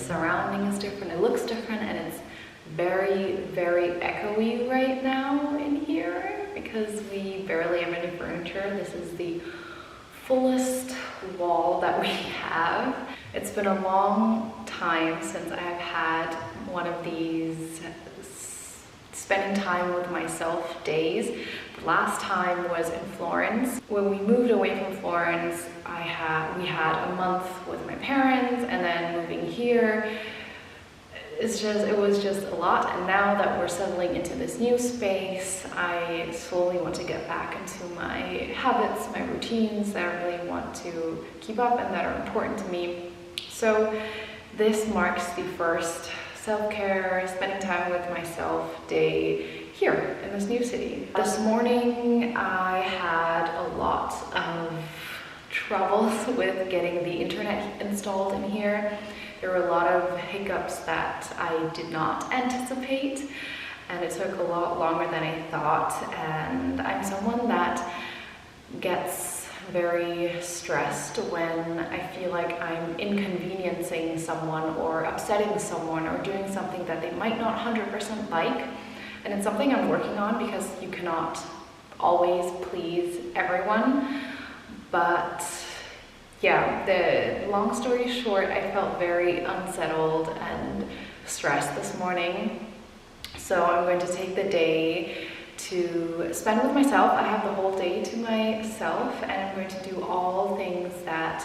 surrounding is different, it looks different, and it's very, very echoey right now in here because we barely have any furniture. This is the fullest wall that we have. It's been a long time since I have had one of these spending time with myself days. The last time was in Florence. When we moved away from Florence, we had a month with my parents, and then moving here, it was just a lot. And now that we're settling into this new space, I slowly want to get back into my habits, my routines that I really want to keep up and that are important to me. So this marks the first self-care, spending time with myself day here in this new city. This morning I had a lot of troubles with getting the internet installed in here. There were a lot of hiccups that I did not anticipate, and it took a lot longer than I thought. And I'm someone that gets very stressed when I feel like I'm inconveniencing someone or upsetting someone or doing something that they might not 100% like. And it's something I'm working on because you cannot always please everyone. But yeah, the long story short, I felt very unsettled and stressed this morning. So I'm going to take the day to spend with myself. I have the whole day to myself, and I'm going to do all things that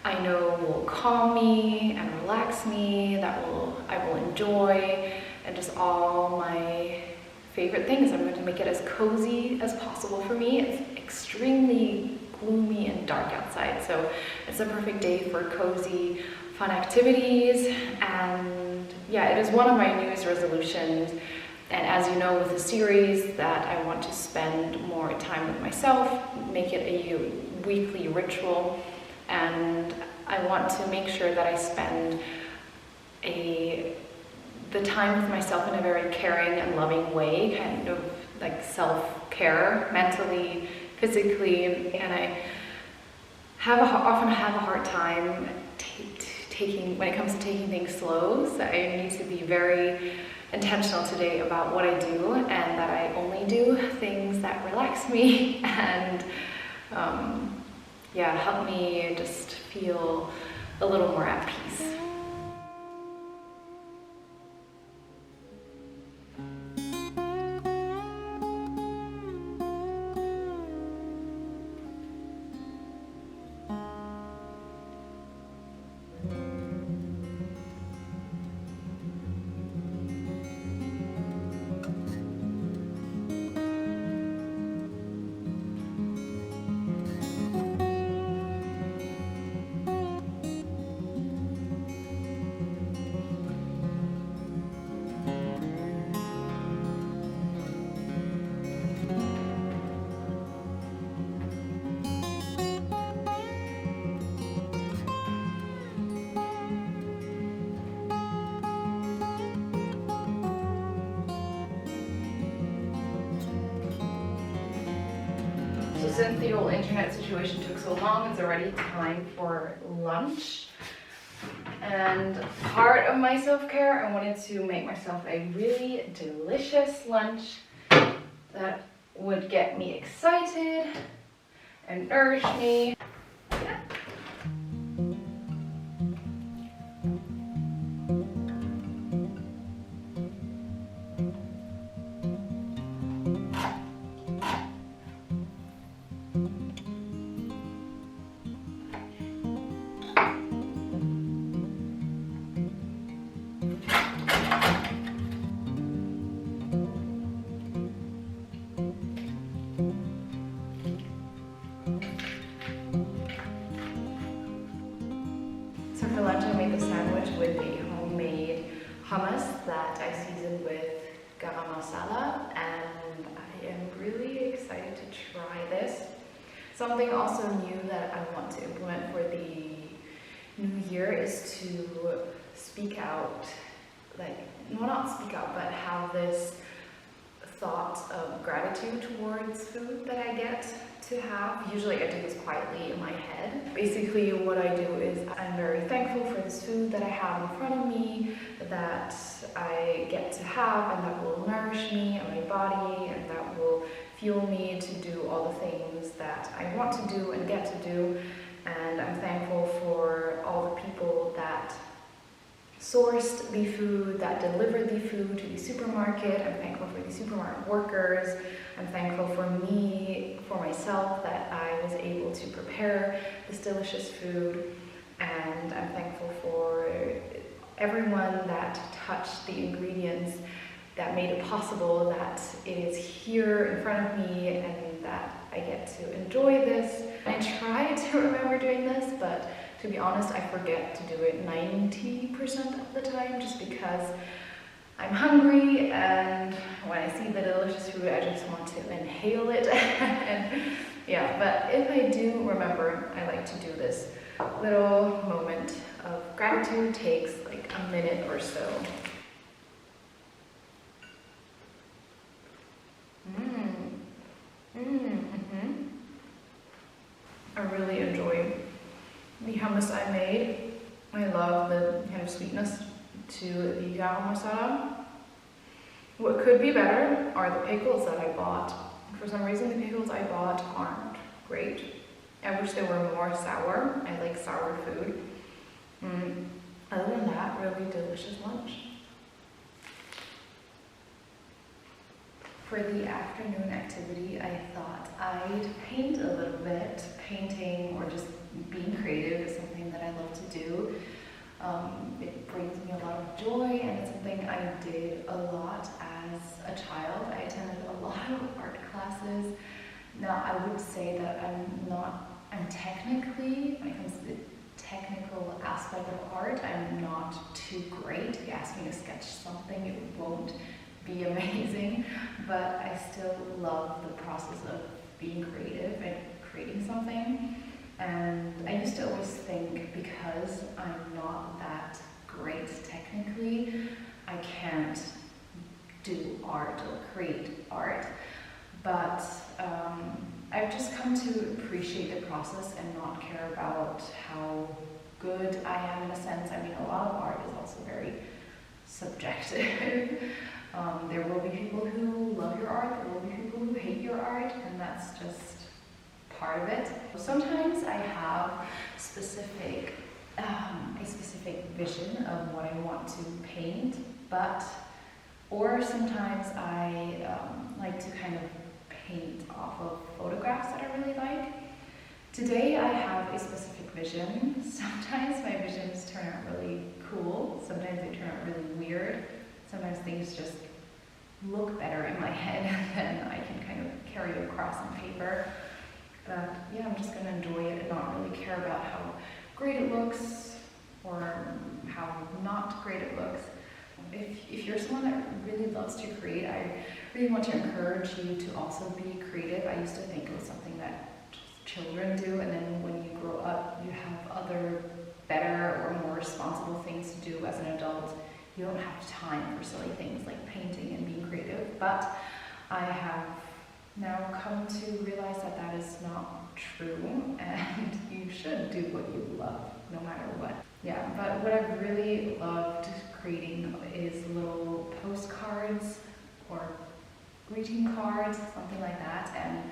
I know will calm me and relax me, I will enjoy, and just all my favorite things. I'm going to make it as cozy as possible for me. It's extremely gloomy and dark outside, so it's a perfect day for cozy, fun activities. And yeah, it is one of my New Year's resolutions. And as you know, with the series, that I want to spend more time with myself, make it a weekly ritual, and I want to make sure that I spend the time with myself in a very caring and loving way, kind of like self-care, mentally, physically. And I often have a hard time when it comes to taking things slow, so I need to be very intentional today about what I do, and that I only do things that relax me and yeah, help me just feel a little more at peace. So since the whole internet situation took so long, it's already time for lunch. And part of my self-care, I wanted to make myself a really delicious lunch that would get me excited and nourish me. So for lunch, I made the sandwich with the homemade hummus that I seasoned with garam masala, and I am really excited to try this. Something also new that I want to implement for the new year is to speak out, not speak out, but have this thought of gratitude towards food that I get to have. Usually I do this quietly in my head. Basically what I do is I'm very thankful for this food that I have in front of me, that I get to have, and that will nourish me and my body, and that will fuel me to do all the things that I want to do and get to do. And I'm thankful for all the people that sourced the food, that delivered the food to the supermarket. I'm thankful for the supermarket workers. I'm thankful for me, for myself, that I was able to prepare this delicious food. And I'm thankful for everyone that touched the ingredients, that made it possible, that it is here in front of me, and that I get to enjoy this. I try to remember doing this, but to be honest, I forget to do it 90% of the time, just because I'm hungry, and when I see the delicious food, I just want to inhale it. And yeah, but if I do remember, I like to do this little moment of gratitude. Takes like a minute or so. I really enjoy the hummus I made. I love the kind of sweetness to the garam masala. What could be better are the pickles that I bought. For some reason, the pickles I bought aren't great. I wish they were more sour. I like sour food. Other than that, really delicious lunch. For the afternoon activity, I thought I'd paint a little bit. Painting or just being creative is something that I love to do. It brings me a lot of joy, and it's something I did a lot as a child. I attended a lot of art classes. Now, I would say that I'm technically, when it comes to the technical aspect of art, I'm not too great. If you ask me to sketch something, it won't be amazing, but I still love the process of being creative and creating something. And I used to always think, because I'm not that great technically, I can't do art or create art. But I've just come to appreciate the process and not care about how good I am, in a sense. I mean, a lot of art is also very subjective. There will be people who love your art, there will be people who hate your art, and that's just part of it. Sometimes I have a specific vision of what I want to paint, or sometimes I like to kind of paint off of photographs that I really like. Today I have a specific vision. Sometimes my visions turn out really cool, sometimes they turn out really weird. Sometimes things just look better in my head than I can kind of carry across on paper. But yeah, I'm just going to enjoy it and not really care about how great it looks or how not great it looks. If you're someone that really loves to create, I really want to encourage you to also be creative. I used to think it was something that children do, and then when you grow up, you have other better or more responsible things to do as an adult. You don't have time for silly things like painting and being creative, but I have now come to realize that that is not true, and you should do what you love, no matter what. Yeah, but what I've really loved creating is little postcards or greeting cards, something like that, and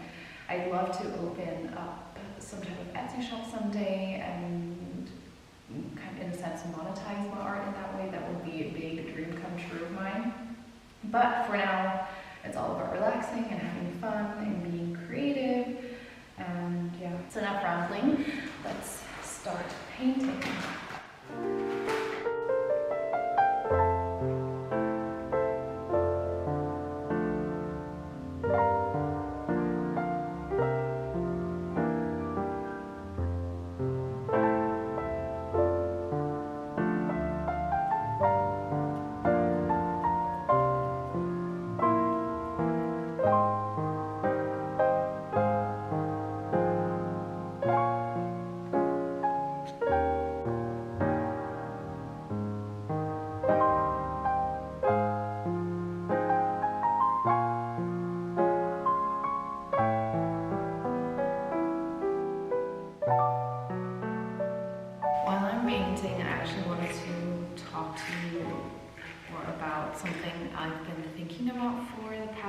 I'd love to open up some type of Etsy shop someday and kind of, in a sense, monetize my art in that way. That would be a big dream come true of mine. But for now, it's all about relaxing and having fun and being creative. And yeah, it's enough rambling. Let's start painting.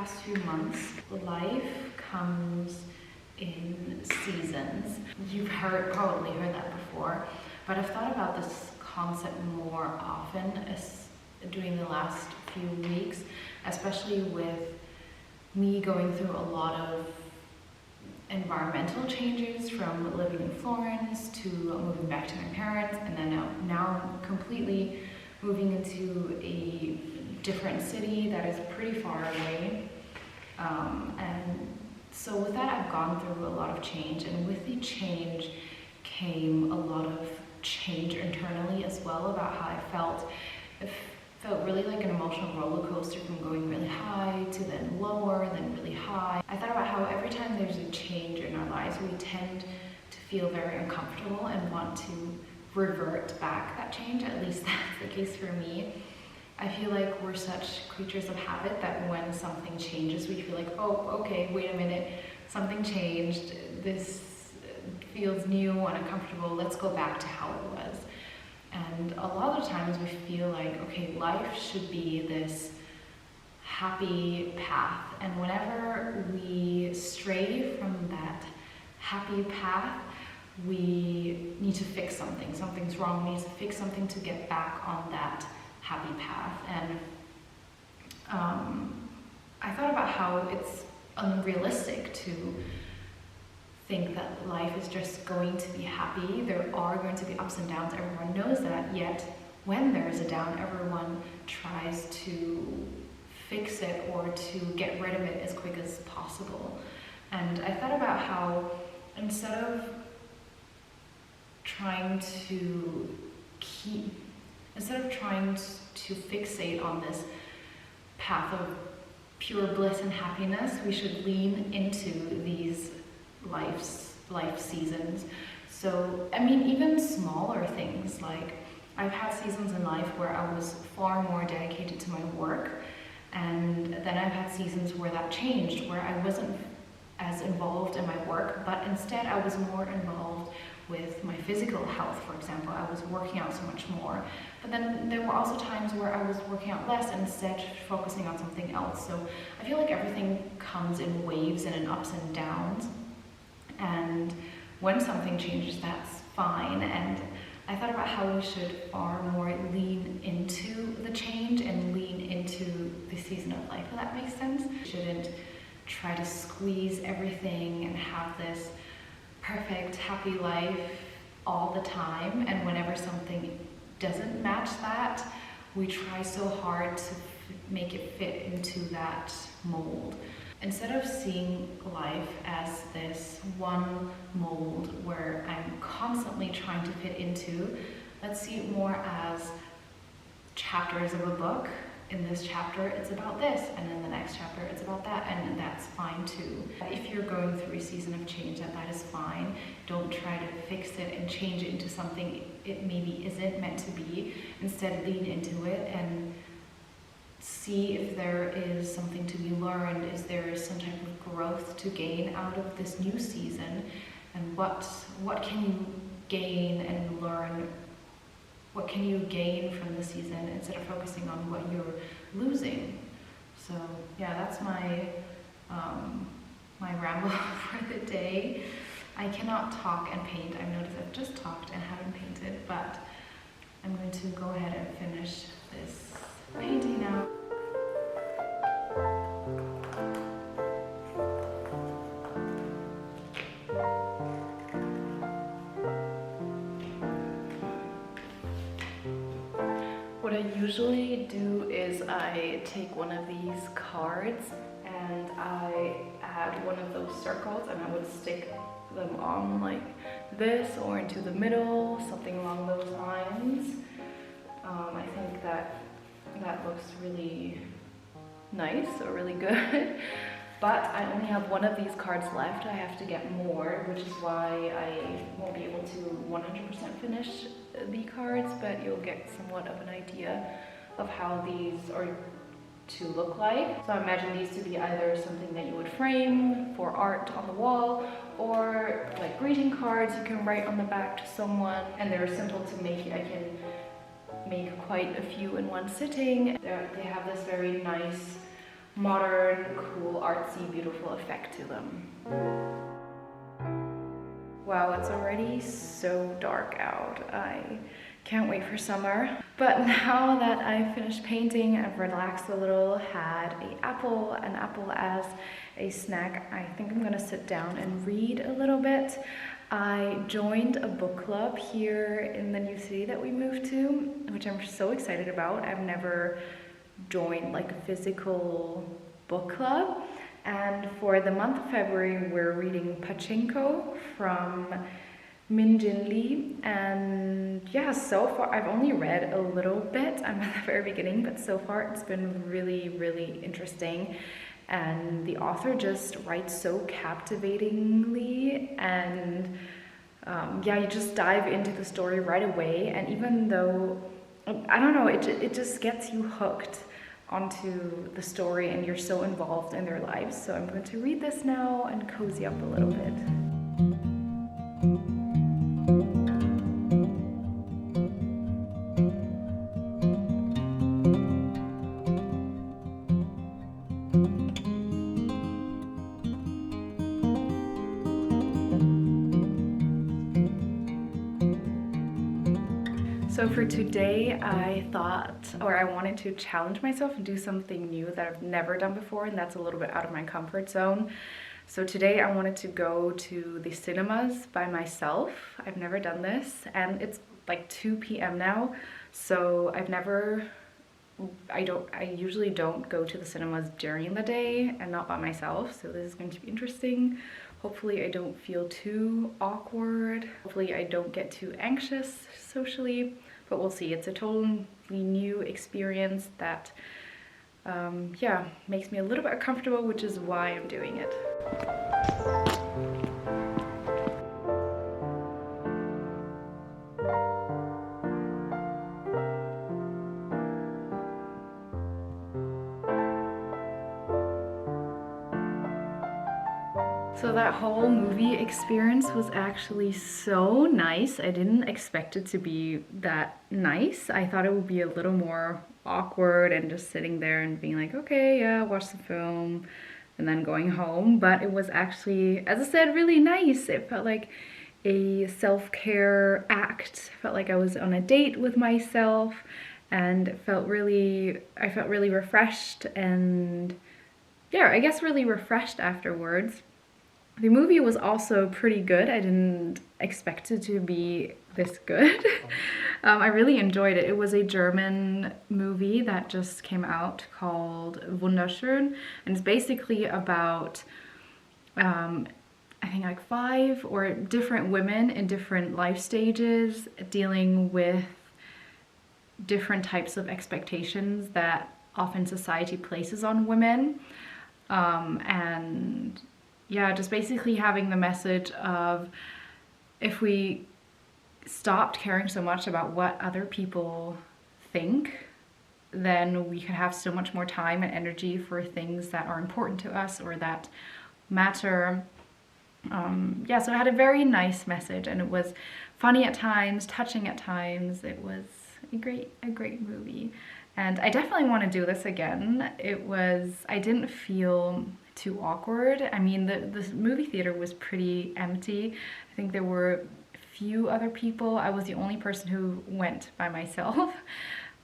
past few months, life comes in seasons. You've probably heard that before, but I've thought about this concept more often during the last few weeks, especially with me going through a lot of environmental changes, from living in Florence to moving back to my parents, and then now completely moving into a different city that is pretty far away. And so with that, I've gone through a lot of change, and with the change came a lot of change internally as well about how I felt. It felt really like an emotional roller coaster, from going really high to then lower, then really high. I thought about how every time there's a change in our lives, we tend to feel very uncomfortable and want to revert back that change. At least that's the case for me. I feel like we're such creatures of habit that when something changes, we feel like, oh, okay, wait a minute, something changed, this feels new and uncomfortable, let's go back to how it was. And a lot of times we feel like, okay, life should be this happy path, and whenever we stray from that happy path, we need to fix something. Something's wrong, we need to fix something to get back on that happy path. And I thought about how it's unrealistic to think that life is just going to be happy. There are going to be ups and downs, everyone knows that, yet when there is a down, everyone tries to fix it or to get rid of it as quick as possible. And I thought about how instead of trying to fixate on this path of pure bliss and happiness, we should lean into these life seasons. So, I mean, even smaller things, like I've had seasons in life where I was far more dedicated to my work, and then I've had seasons where that changed, where I wasn't as involved in my work, but instead I was more involved with my physical health. For example, I was working out so much more, but then there were also times where I was working out less and instead focusing on something else. So I feel like everything comes in waves and in ups and downs, and when something changes, that's fine. And I thought about how we should far more lean into the change and lean into the season of life, if that makes sense. We shouldn't try to squeeze everything and have this perfect, happy life all the time, and whenever something doesn't match that, we try so hard to make it fit into that mold. Instead of seeing life as this one mold where I'm constantly trying to fit into, let's see it more as chapters of a book. In this chapter, it's about this, and in the next chapter, it's about that, and that's fine too. If you're going through a season of change, that is fine. Don't try to fix it and change it into something it maybe isn't meant to be. Instead, lean into it and see if there is something to be learned. Is there some type of growth to gain out of this new season? And what can you gain and learn? What can you gain from the season instead of focusing on what you're losing? So yeah, that's my my ramble for the day. I cannot talk and paint. I've noticed I've just talked and haven't painted, but I'm going to go ahead and finish this painting now. What I usually do is I take one of these cards and I add one of those circles, and I would stick them on like this or into the middle, something along those lines. I think that looks really nice or really good. But I only have one of these cards left. I have to get more, which is why I won't be able to 100% finish the cards, but you'll get somewhat of an idea of how these are to look like. So I imagine these to be either something that you would frame for art on the wall, or like greeting cards you can write on the back to someone, and they're simple to make. I can make quite a few in one sitting. They have this very nice modern, cool, artsy, beautiful effect to them. Wow, it's already so dark out. I can't wait for summer. But now that I've finished painting, I've relaxed a little, had an apple as a snack, I think I'm gonna sit down and read a little bit. I joined a book club here in the new city that we moved to, which I'm so excited about. I've never joined like a physical book club. And for the month of February, we're reading Pachinko from Min Jin Lee. And yeah, so far, I've only read a little bit. I'm at the very beginning, but so far it's been really, really interesting. And the author just writes so captivatingly, and yeah, you just dive into the story right away. And even though, I don't know, it just gets you hooked onto the story and you're so involved in their lives. So I'm going to read this now and cozy up a little bit. So for today, I wanted to challenge myself and do something new that I've never done before, and that's a little bit out of my comfort zone. So today I wanted to go to the cinemas by myself. I've never done this, and it's like 2 p.m. now, so I usually don't go to the cinemas during the day and not by myself, so this is going to be interesting. Hopefully I don't feel too awkward. Hopefully I don't get too anxious socially, but we'll see. It's a totally new experience that, yeah, makes me a little bit uncomfortable, which is why I'm doing it. So that whole movie experience was actually so nice. I didn't expect it to be that nice. I thought it would be a little more awkward and just sitting there and being like, okay, yeah, watch the film and then going home. But it was actually, as I said, really nice. It felt like a self-care act. It felt like I was on a date with myself, and I felt really refreshed, and yeah, I guess really refreshed afterwards. The movie was also pretty good. I didn't expect it to be this good. I really enjoyed it. It was a German movie that just came out called Wunderschön, and it's basically about I think like 5 or different women in different life stages dealing with different types of expectations that often society places on women, and yeah, just basically having the message of if we stopped caring so much about what other people think, then we could have so much more time and energy for things that are important to us or that matter. Yeah, so it had a very nice message, and it was funny at times, touching at times. It was a great movie, and I definitely want to do this again. I didn't feel too awkward. I mean, the movie theater was pretty empty. I think there were a few other people. I was the only person who went by myself.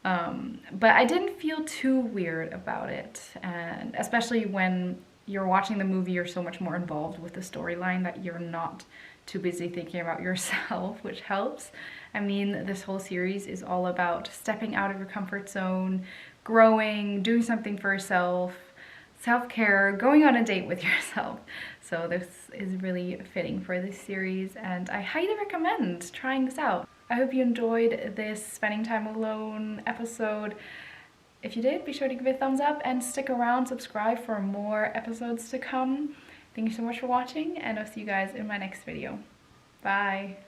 But I didn't feel too weird about it, and especially when you're watching the movie, you're so much more involved with the storyline that you're not too busy thinking about yourself, which helps. I mean, this whole series is all about stepping out of your comfort zone, growing, doing something for yourself, self-care, going on a date with yourself. So this is really fitting for this series, and I highly recommend trying this out. I hope you enjoyed this spending time alone episode. If you did, be sure to give it a thumbs up and stick around, subscribe for more episodes to come. Thank you so much for watching, and I'll see you guys in my next video. Bye!